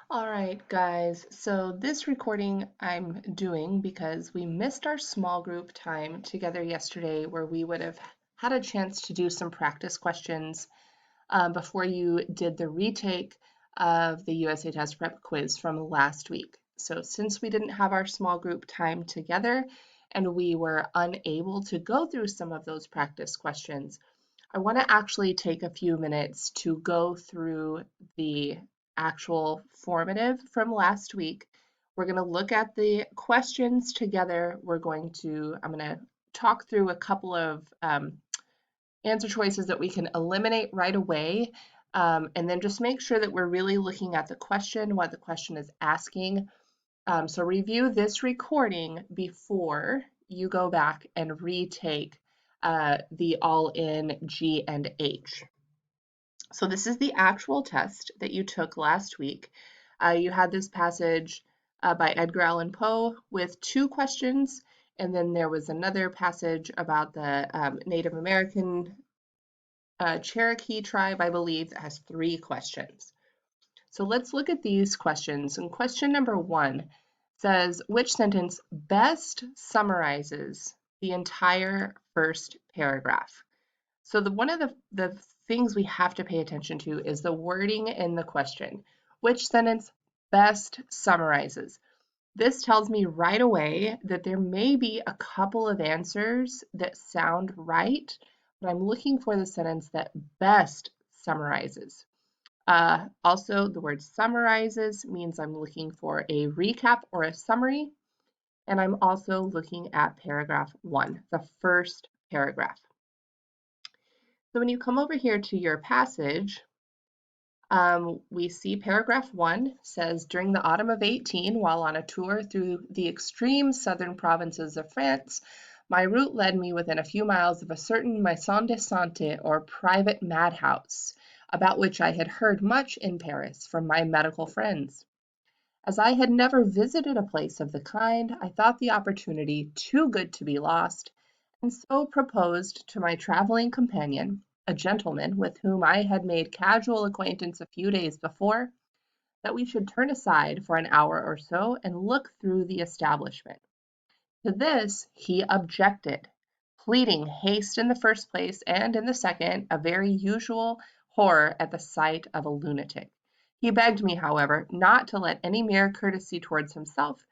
All right, guys. So this recording I'm doing because we missed our small group time together yesterday where we would have had a chance to do some practice questions before you did the retake of the USA Test Prep quiz from last week. So since we didn't have our small group time together and we were unable to go through some of those practice questions, I want to actually take a few minutes to go through the actual formative from last week. We're going to look at the questions together. I'm going to talk through a couple of answer choices that we can eliminate right away. And then just make sure that we're really looking at the question, what the question is asking. So review this recording before you go back and retake the all-in G and H. So this is the actual test that you took last week. You had this passage by Edgar Allan Poe with 2 questions, and then there was another passage about the Native American Cherokee tribe, I believe, that has 3 questions. So let's look at these questions. And question number 1 says, which sentence best summarizes the entire first paragraph? So one of the things we have to pay attention to is the wording in the question. Which sentence best summarizes? This tells me right away that there may be a couple of answers that sound right, but I'm looking for the sentence that best summarizes. Also, the word summarizes means I'm looking for a recap or a summary, and I'm also looking at paragraph 1, the first paragraph. So when you come over here to your passage, we see paragraph 1 says, during the autumn of 18, while on a tour through the extreme southern provinces of France, my route led me within a few miles of a certain maison de santé, or private madhouse, about which I had heard much in Paris from my medical friends. As I had never visited a place of the kind, I thought the opportunity too good to be lost, and so proposed to my traveling companion, a gentleman with whom I had made casual acquaintance a few days before, that we should turn aside for an hour or so and look through the establishment. To this he objected, pleading haste in the first place, and in the second, a very usual horror at the sight of a lunatic. He begged me, however, not to let any mere courtesy towards himself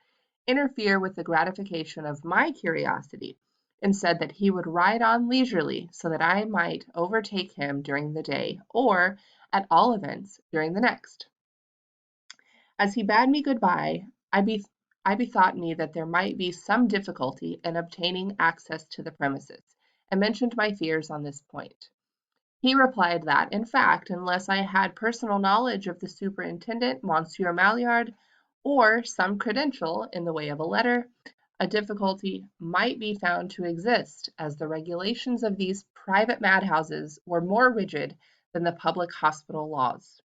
interfere with the gratification of my curiosity, and said that he would ride on leisurely so that I might overtake him during the day, or, at all events, during the next. As he bade me good bye, I bethought me that there might be some difficulty in obtaining access to the premises, and mentioned my fears on this point. He replied that, in fact, unless I had personal knowledge of the superintendent, Monsieur Maillard, or some credential in the way of a letter, a difficulty might be found to exist, as the regulations of these private madhouses were more rigid than the public hospital laws.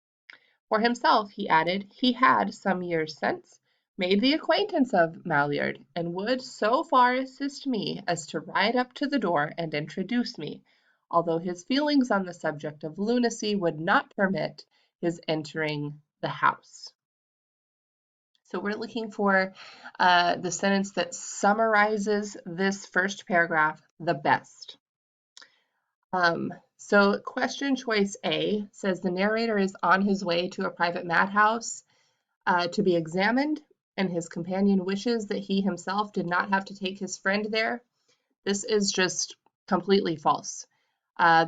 For himself, he added, he had, some years since, made the acquaintance of Maillard, and would so far assist me as to ride up to the door and introduce me, although his feelings on the subject of lunacy would not permit his entering the house. So we're looking for the sentence that summarizes this first paragraph the best. So question choice A says the narrator is on his way to a private madhouse to be examined, and his companion wishes that he himself did not have to take his friend there. This is just completely false.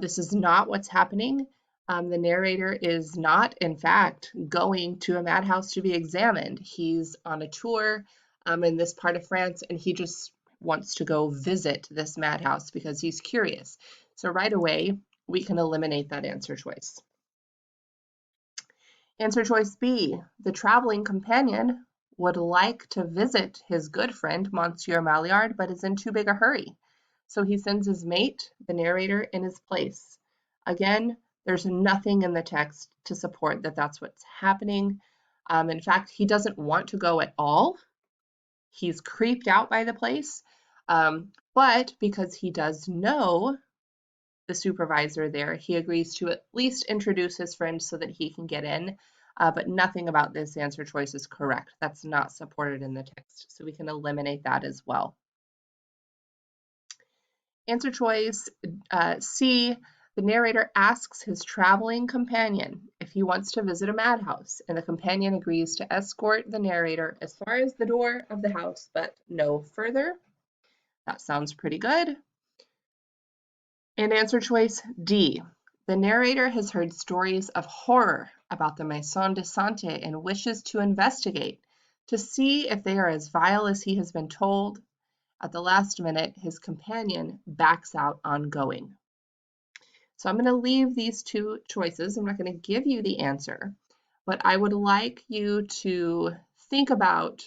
This is not what's happening. The narrator is not, in fact, going to a madhouse to be examined. He's on a tour in this part of France, and he just wants to go visit this madhouse because he's curious. So right away, we can eliminate that answer choice. Answer choice B, the traveling companion would like to visit his good friend, Monsieur Maillard, but is in too big a hurry. So he sends his mate, the narrator, in his place. Again, there's nothing in the text to support that that's what's happening. In fact, he doesn't want to go at all. He's creeped out by the place. But because he does know the supervisor there, he agrees to at least introduce his friend so that he can get in. but nothing about this answer choice is correct. That's not supported in the text, so we can eliminate that as well. Answer choice C, the narrator asks his traveling companion if he wants to visit a madhouse, and the companion agrees to escort the narrator as far as the door of the house, but no further. That sounds pretty good. And answer choice D, the narrator has heard stories of horror about the Maison de Santé and wishes to investigate to see if they are as vile as he has been told. At the last minute, his companion backs out on going. So I'm going to leave these two choices. I'm not going to give you the answer, but I would like you to think about,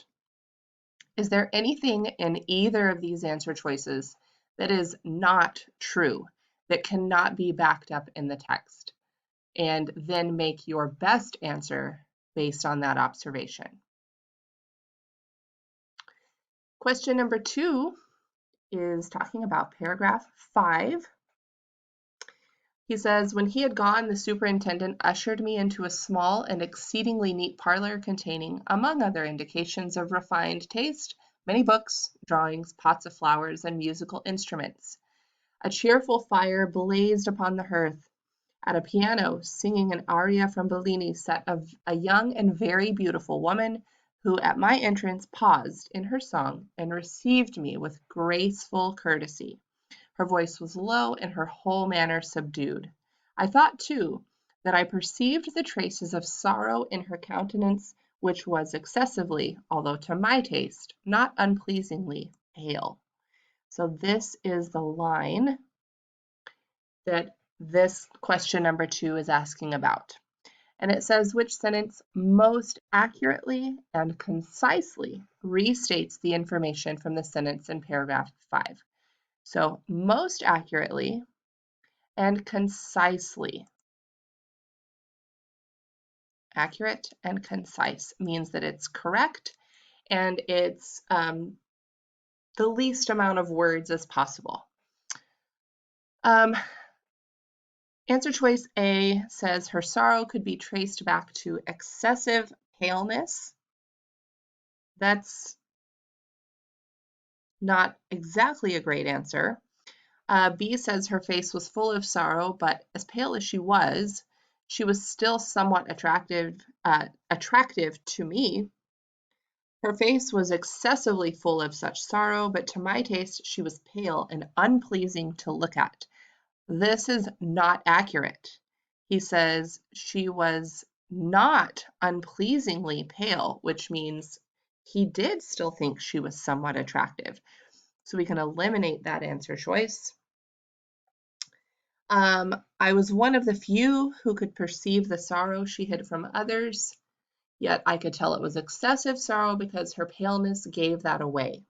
is there anything in either of these answer choices that is not true, that cannot be backed up in the text? And then make your best answer based on that observation. Question number 2 is talking about paragraph 5. He says, when he had gone, the superintendent ushered me into a small and exceedingly neat parlor containing, among other indications of refined taste, many books, drawings, pots of flowers, and musical instruments. A cheerful fire blazed upon the hearth. At a piano, singing an aria from Bellini, sat a young and very beautiful woman, who at my entrance paused in her song and received me with graceful courtesy. Her voice was low and her whole manner subdued. I thought, too, that I perceived the traces of sorrow in her countenance, which was excessively, although to my taste, not unpleasingly, pale. So this is the line that this question number 2 is asking about. And it says, which sentence most accurately and concisely restates the information from the sentence in paragraph 5? So most accurately and concisely. Accurate and concise means that it's correct and it's the least amount of words as possible. Answer choice A says her sorrow could be traced back to excessive paleness. That's not exactly a great answer. B says her face was full of sorrow, but as pale as she was still somewhat attractive to me. Her face was excessively full of such sorrow, but to my taste she was pale and unpleasing to look at. This is not accurate. He says she was not unpleasingly pale, which means he did still think she was somewhat attractive. So we can eliminate that answer choice. I was one of the few who could perceive the sorrow she hid from others, yet I could tell it was excessive sorrow because her paleness gave that away.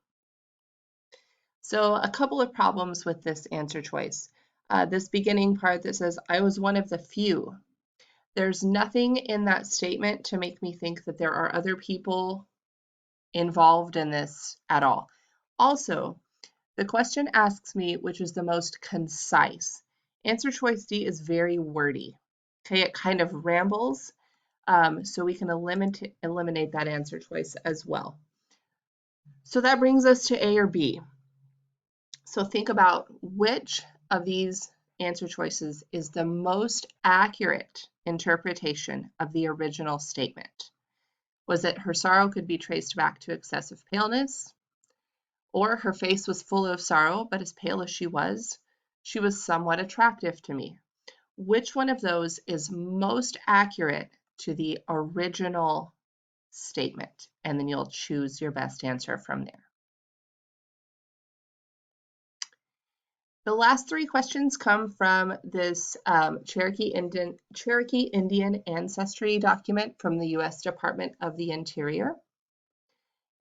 So a couple of problems with this answer choice. This beginning part that says, I was one of the few. There's nothing in that statement to make me think that there are other people involved in this at all. Also, the question asks me which is the most concise. Answer choice D is very wordy. Okay, it kind of rambles, so we can eliminate that answer choice as well. So that brings us to A or B. So think about which of these answer choices is the most accurate interpretation of the original statement. Was it her sorrow could be traced back to excessive paleness? Or her face was full of sorrow, but as pale as she was somewhat attractive to me. Which one of those is most accurate to the original statement? And then you'll choose your best answer from there. The last 3 questions come from this Cherokee Indian ancestry document from the U.S. Department of the Interior.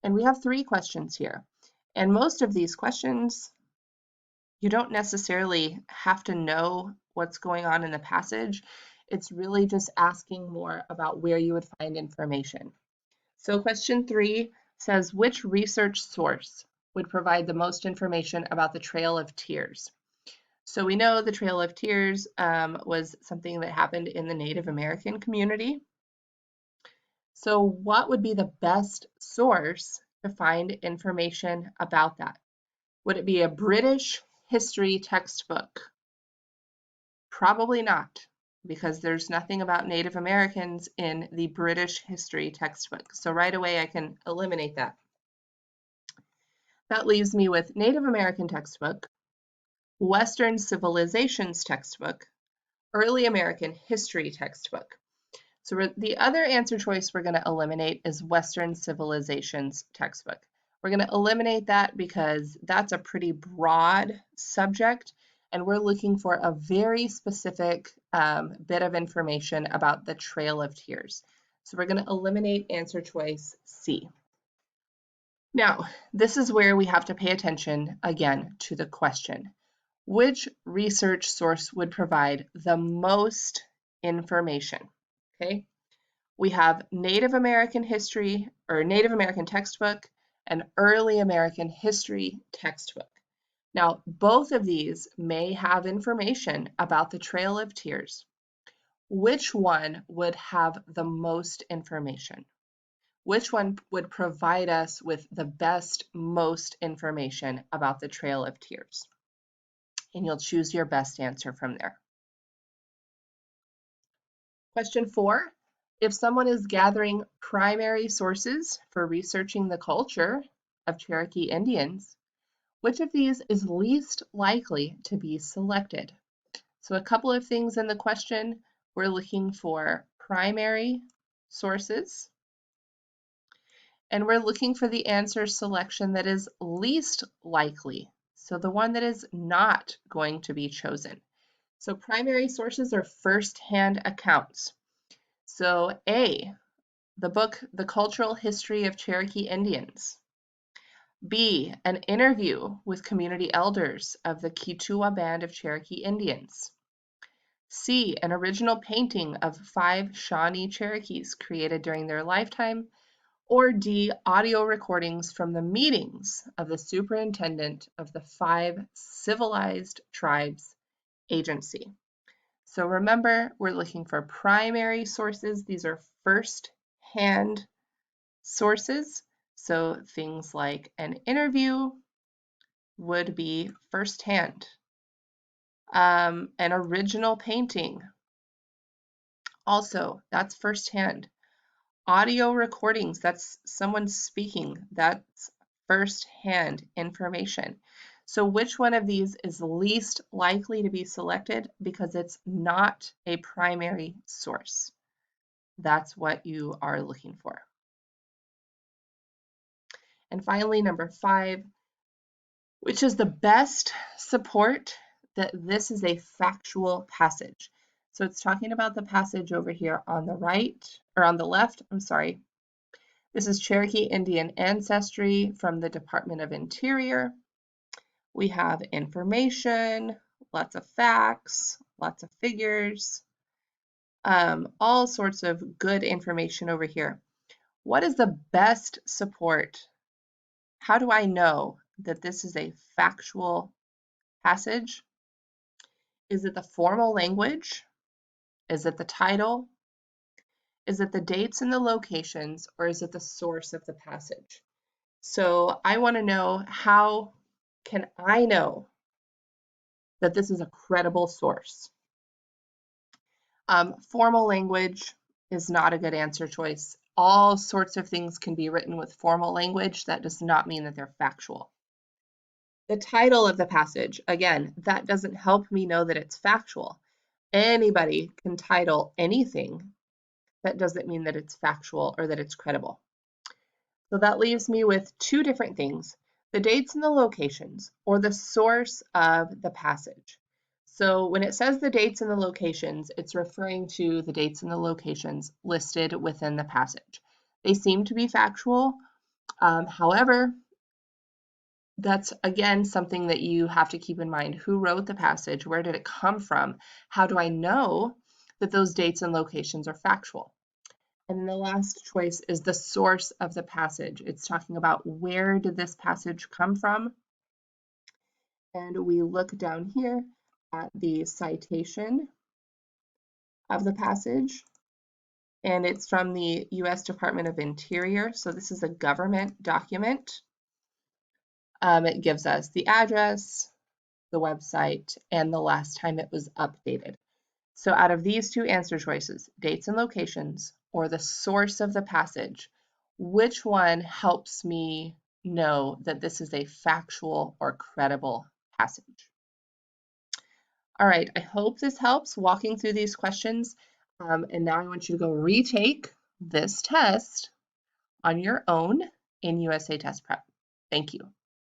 And we have 3 questions here. And most of these questions, you don't necessarily have to know what's going on in the passage. It's really just asking more about where you would find information. So question 3 says, which research source would provide the most information about the Trail of Tears? So we know the Trail of Tears was something that happened in the Native American community. So what would be the best source to find information about that? Would it be a British history textbook? Probably not, because there's nothing about Native Americans in the British history textbook. So right away I can eliminate that. That leaves me with Native American textbook, Western Civilizations textbook, Early American history textbook. So the other answer choice we're going to eliminate is Western Civilizations textbook. We're going to eliminate that because that's a pretty broad subject, and we're looking for a very specific bit of information about the Trail of Tears. So we're going to eliminate answer choice C. Now, this is where we have to pay attention again to the question. Which research source would provide the most information? Okay. We have Native American history or Native American textbook and Early American history textbook. Now, both of these may have information about the Trail of Tears. Which one would have the most information? Which one would provide us with the best, most information about the Trail of Tears? And you'll choose your best answer from there. Question 4. If someone is gathering primary sources for researching the culture of Cherokee Indians, which of these is least likely to be selected? So a couple of things in the question. We're looking for primary sources, and we're looking for the answer selection that is least likely. So the one that is not going to be chosen. So primary sources are first-hand accounts. So A, the book, The Cultural History of Cherokee Indians. B, an interview with community elders of the Keetoowah Band of Cherokee Indians. C, an original painting of 5 Shawnee Cherokees created during their lifetime. Or D, audio recordings from the meetings of the superintendent of the 5 Civilized Tribes Agency. So remember, we're looking for primary sources. These are first-hand sources. So things like an interview would be first-hand. An original painting, also, that's first-hand. Audio recordings, that's someone speaking, that's first-hand information. So which one of these is least likely to be selected because it's not a primary source? That's what you are looking for. And finally, number 5, which is the best support that this is a factual passage. So it's talking about the passage over here on the right, or on the left, I'm sorry. This is Cherokee Indian ancestry from the Department of Interior. We have information, lots of facts, lots of figures, all sorts of good information over here. What is the best support? How do I know that this is a factual passage? Is it the formal language? Is it the title? Is it the dates and the locations, or is it the source of the passage? So I want to know, how can I know that this is a credible source? Formal language is not a good answer choice. All sorts of things can be written with formal language. That does not mean that they're factual. The title of the passage, again, that doesn't help me know that it's factual. Anybody can title anything. That doesn't mean that it's factual or that it's credible. So that leaves me with 2 different things: the dates and the locations, or the source of the passage. So when it says the dates and the locations, it's referring to the dates and the locations listed within the passage. They seem to be factual. However, that's, again, something that you have to keep in mind. Who wrote the passage? Where did it come from? How do I know that those dates and locations are factual? And then the last choice is the source of the passage. It's talking about, where did this passage come from? And we look down here at the citation of the passage, and it's from the U.S. Department of Interior. So this is a government document. It gives us the address, the website, and the last time it was updated. So out of these two answer choices, dates and locations, or the source of the passage, which one helps me know that this is a factual or credible passage? All right, I hope this helps walking through these questions. And now I want you to go retake this test on your own in USA Test Prep. Thank you.